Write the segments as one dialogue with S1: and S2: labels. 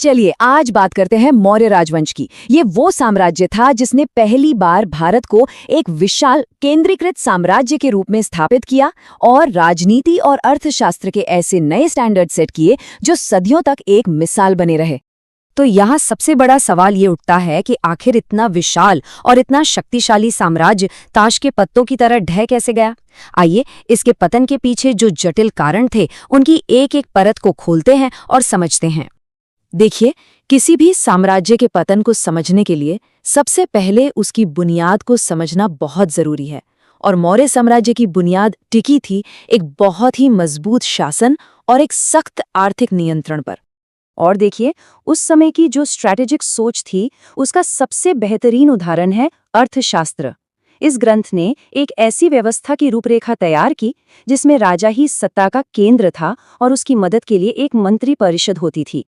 S1: चलिए आज बात करते हैं मौर्य राजवंश की। ये वो साम्राज्य था जिसने पहली बार भारत को एक विशाल केंद्रीकृत साम्राज्य के रूप में स्थापित किया और राजनीति और अर्थशास्त्र के ऐसे नए स्टैंडर्ड सेट किए जो सदियों तक एक मिसाल बने रहे। तो यहाँ सबसे बड़ा सवाल ये उठता है कि आखिर इतना विशाल और इतना शक्तिशाली साम्राज्य ताश के पत्तों की तरह ढह कैसे गया। आइए इसके पतन के पीछे जो जटिल कारण थे उनकी एक एक परत को खोलते हैं और समझते हैं। देखिए, किसी भी साम्राज्य के पतन को समझने के लिए सबसे पहले उसकी बुनियाद को समझना बहुत जरूरी है। और मौर्य साम्राज्य की बुनियाद टिकी थी एक बहुत ही मजबूत शासन और एक सख्त आर्थिक नियंत्रण पर। और देखिए, उस समय की जो स्ट्रैटेजिक सोच थी उसका सबसे बेहतरीन उदाहरण है अर्थशास्त्र। इस ग्रंथ ने एक ऐसी व्यवस्था की रूपरेखा तैयार की जिसमें राजा ही सत्ता का केंद्र था और उसकी मदद के लिए एक मंत्री परिषद होती थी।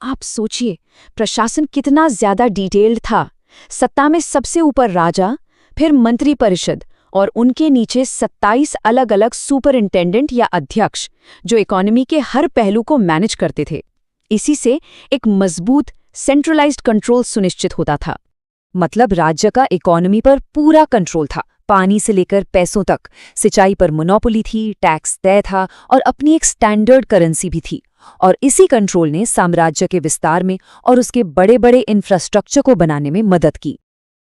S1: आप सोचिए, प्रशासन कितना ज्यादा डिटेल्ड था। सत्ता में सबसे ऊपर राजा, फिर मंत्री परिषद और उनके नीचे 27 अलग अलग सुपरिंटेंडेंट या अध्यक्ष जो इकोनॉमी के हर पहलू को मैनेज करते थे। इसी से एक मजबूत सेंट्रलाइज्ड कंट्रोल सुनिश्चित होता था। मतलब राज्य का इकोनॉमी पर पूरा कंट्रोल था, पानी से लेकर पैसों तक। सिंचाई पर मोनोपोली थी, टैक्स तय था और अपनी एक स्टैंडर्ड करेंसी भी थी। और इसी कंट्रोल ने साम्राज्य के विस्तार में और उसके बड़े बड़े इंफ्रास्ट्रक्चर को बनाने में मदद की।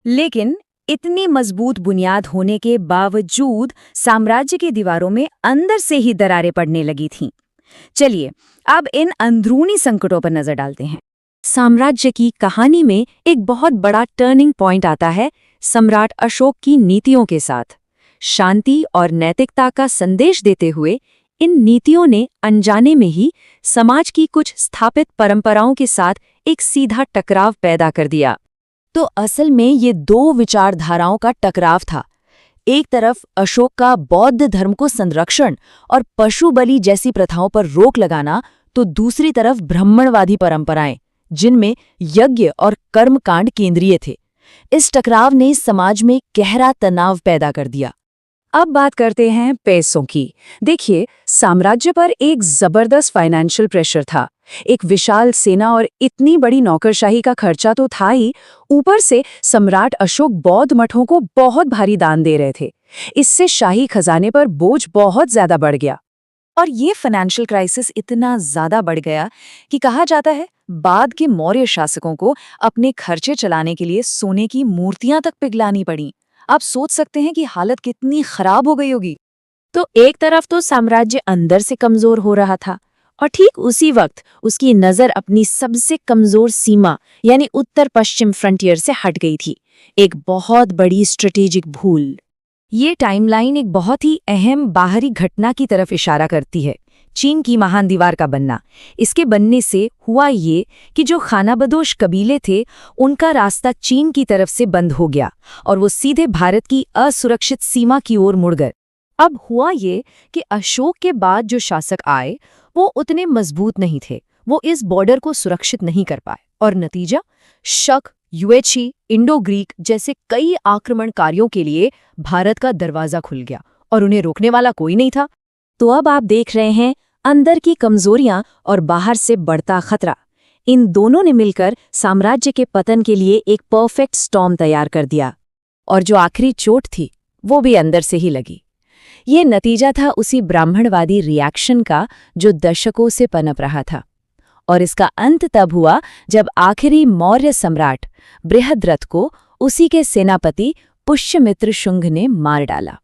S1: लेकिन इतनी मजबूत बुनियाद होने के बावजूद साम्राज्य की दीवारों में अंदर से ही दरारें पड़ने लगी थीं। चलिए अब इन अंदरूनी संकटों पर नजर डालते हैं। साम्राज्य की कहानी में एक बहुत बड़ा टर्निंग पॉइंट आता है सम्राट अशोक की नीतियों के साथ। शांति और नैतिकता का संदेश देते हुए इन नीतियों ने अनजाने में ही समाज की कुछ स्थापित परंपराओं के साथ एक सीधा टकराव पैदा कर दिया। तो असल में ये दो विचारधाराओं का टकराव था। एक तरफ अशोक का बौद्ध धर्म को संरक्षण और पशु बलि जैसी प्रथाओं पर रोक लगाना, तो दूसरी तरफ ब्राह्मणवादी परंपराएं जिनमें यज्ञ और कर्मकांड केंद्रीय थे। इस टकराव ने समाज में गहरा तनाव पैदा कर दिया। अब बात करते हैं पैसों की। देखिए, साम्राज्य पर एक जबरदस्त फाइनेंशियल प्रेशर था। एक विशाल सेना और इतनी बड़ी नौकरशाही का खर्चा तो था ही, ऊपर से सम्राट अशोक बौद्ध मठों को बहुत भारी दान दे रहे थे। इससे शाही खजाने पर बोझ बहुत ज्यादा बढ़ गया। और ये फाइनेंशियल क्राइसिस इतना ज्यादा बढ़ गया कि कहा जाता है बाद के मौर्य शासकों को अपने खर्चे चलाने के लिए सोने की मूर्तियां तक पिघलानी पड़ी। आप सोच सकते हैं कि हालत कितनी खराब हो गई होगी। तो एक तरफ तो साम्राज्य अंदर से कमजोर हो रहा था और ठीक उसी वक्त उसकी नजर अपनी सबसे कमजोर सीमा यानी उत्तर पश्चिम फ्रंटियर से हट गई थी। एक बहुत बड़ी स्ट्रेटेजिक भूल। ये टाइमलाइन एक बहुत ही अहम बाहरी घटना की तरफ इशारा करती है, चीन की महान दीवार का बनना। इसके बनने से हुआ ये कि जो खानाबदोश कबीले थे उनका रास्ता चीन की तरफ से बंद हो गया और वो सीधे भारत की असुरक्षित सीमा की ओर मुड़ गए। अब हुआ ये कि अशोक के बाद जो शासक आए वो उतने मजबूत नहीं थे। वो इस बॉर्डर को सुरक्षित नहीं कर पाए और नतीजा शक, युएझी, इंडो ग्रीक जैसे कई आक्रमणकारियों के लिए भारत का दरवाजा खुल गया और उन्हें रोकने वाला कोई नहीं था। तो अब आप देख रहे हैं अंदर की कमजोरियां और बाहर से बढ़ता खतरा। इन दोनों ने मिलकर साम्राज्य के पतन के लिए एक परफेक्ट स्टॉर्म तैयार कर दिया। और जो आखिरी चोट थी वो भी अंदर से ही लगी। ये नतीजा था उसी ब्राह्मणवादी रिएक्शन का जो दशकों से पनप रहा था। और इसका अंत तब हुआ जब आखिरी मौर्य सम्राट बृहद्रथ को उसी के सेनापति पुष्यमित्र शुंग ने मार डाला।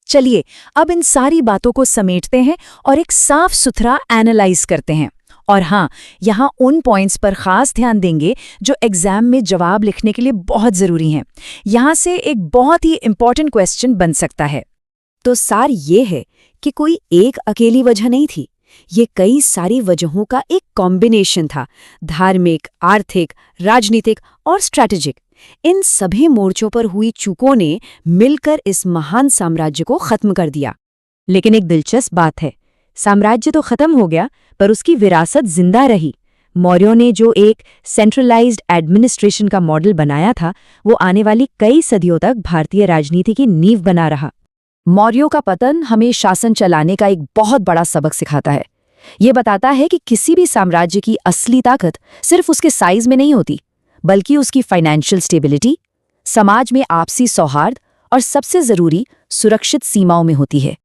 S1: चलिए अब इन सारी बातों को समेटते हैं और एक साफ सुथरा एनालाइज करते हैं। और हाँ, यहाँ उन पॉइंट्स पर खास ध्यान देंगे जो एग्जाम में जवाब लिखने के लिए बहुत जरूरी हैं। यहाँ से एक बहुत ही इंपॉर्टेंट क्वेश्चन बन सकता है। तो सार ये है कि कोई एक अकेली वजह नहीं थी, ये कई सारी वजहों का एक कॉम्बिनेशन था। धार्मिक, आर्थिक, राजनीतिक और स्ट्रैटेजिक। इन सभी मोर्चों पर हुई चूकों ने मिलकर इस महान साम्राज्य को खत्म कर दिया। लेकिन एक दिलचस्प बात है, साम्राज्य तो खत्म हो गया पर उसकी विरासत जिंदा रही। मौर्यों ने जो एक सेंट्रलाइज्ड एडमिनिस्ट्रेशन का मॉडल बनाया था वो आने वाली कई सदियों तक भारतीय राजनीति की नींव बना रहा। मौर्यों का पतन हमें शासन चलाने का एक बहुत बड़ा सबक सिखाता है। ये बताता है कि किसी भी साम्राज्य की असली ताकत सिर्फ उसके साइज में नहीं होती, बल्कि उसकी फाइनेंशियल स्टेबिलिटी, समाज में आपसी सौहार्द और सबसे जरूरी सुरक्षित सीमाओं में होती है।